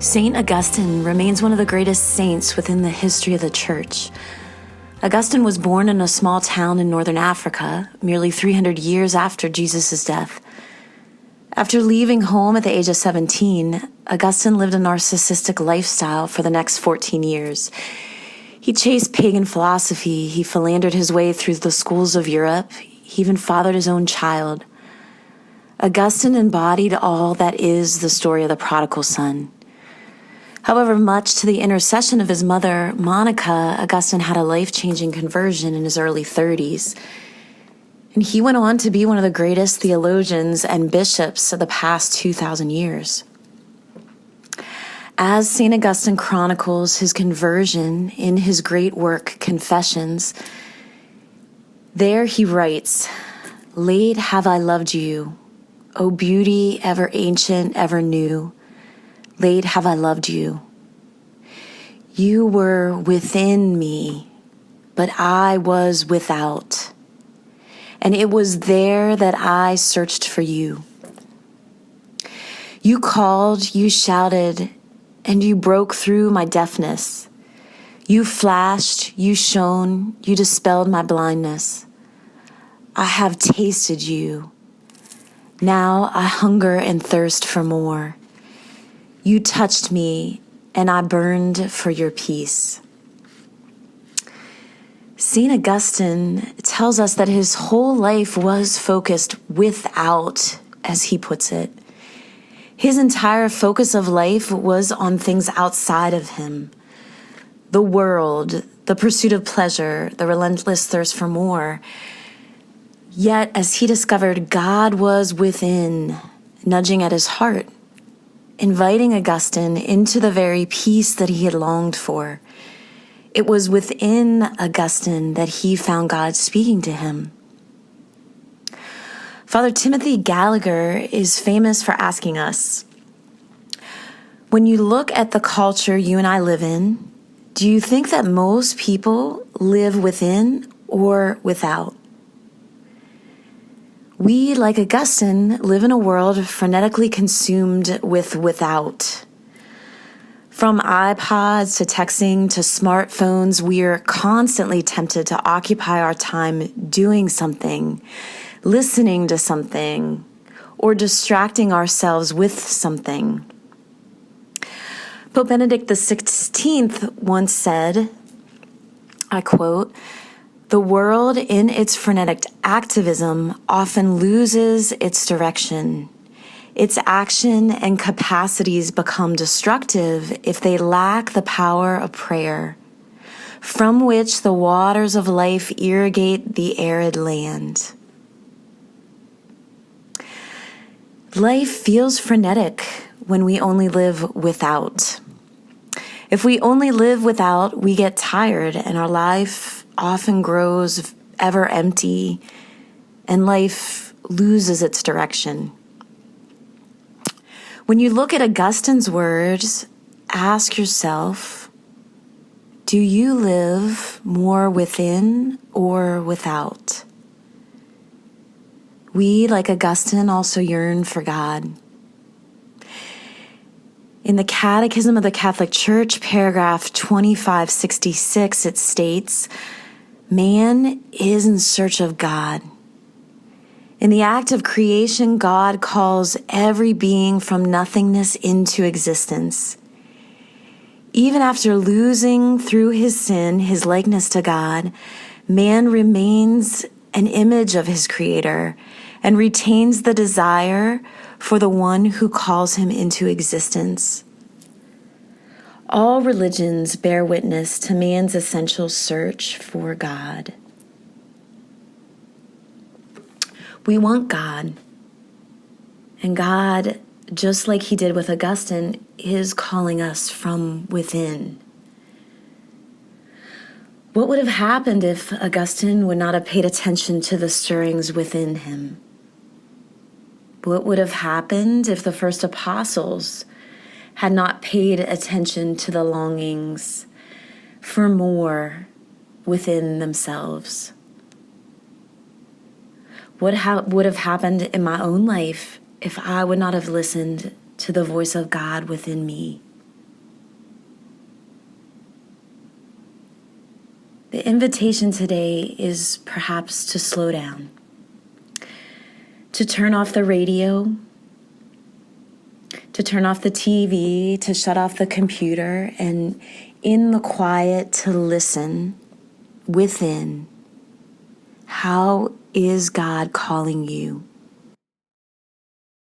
Saint Augustine remains one of the greatest saints within the history of the Church. Augustine was born in a small town in northern Africa, merely 300 years after Jesus' death. After leaving home at the age of 17, Augustine lived a narcissistic lifestyle for the next 14 years. He chased pagan philosophy, he philandered his way through the schools of Europe, he even fathered his own child. Augustine embodied all that is the story of the prodigal son. However, much to the intercession of his mother, Monica, Augustine had a life-changing conversion in his early 30s. And he went on to be one of the greatest theologians and bishops of the past 2,000 years. As St. Augustine chronicles his conversion in his great work, Confessions, there he writes, "Late have I loved you, O beauty ever ancient, ever new. Late have I loved you. You were within me, but I was without. And it was there that I searched for you. You called, you shouted, and you broke through my deafness. You flashed, you shone, you dispelled my blindness. I have tasted you. Now I hunger and thirst for more. You touched me, and I burned for your peace." St. Augustine tells us that his whole life was focused without, as he puts it. His entire focus of life was on things outside of him. The world, the pursuit of pleasure, the relentless thirst for more. Yet, as he discovered, God was within, nudging at his heart, inviting Augustine into the very peace that he had longed for. It was within Augustine that he found God speaking to him. Father Timothy Gallagher is famous for asking us, when you look at the culture you and I live in, do you think that most people live within or without? We, like Augustine, live in a world frenetically consumed with without. From iPods to texting to smartphones, we're constantly tempted to occupy our time doing something, listening to something, or distracting ourselves with something. Pope Benedict XVI once said, I quote, "The world in its frenetic activism often loses its direction. Its action and capacities become destructive if they lack the power of prayer, from which the waters of life irrigate the arid land." Life feels frenetic when we only live without. If we only live without, we get tired and our life often grows ever empty and life loses its direction. When you look at Augustine's words, ask yourself, do you live more within or without? We, like Augustine, also yearn for God. In the Catechism of the Catholic Church, paragraph 2566, it states, "Man is in search of God. In the act of creation, God calls every being from nothingness into existence. Even after losing through his sin his likeness to God, man remains an image of his Creator and retains the desire for the one who calls him into existence." All religions bear witness to man's essential search for God. We want God, and God, just like he did with Augustine, is calling us from within. What would have happened if Augustine would not have paid attention to the stirrings within him? What would have happened if the first apostles had not paid attention to the longings for more within themselves? What would have happened in my own life if I would not have listened to the voice of God within me? The invitation today is perhaps to slow down, to turn off the radio, to turn off the TV, to shut off the computer, and in the quiet to listen within. How is God calling you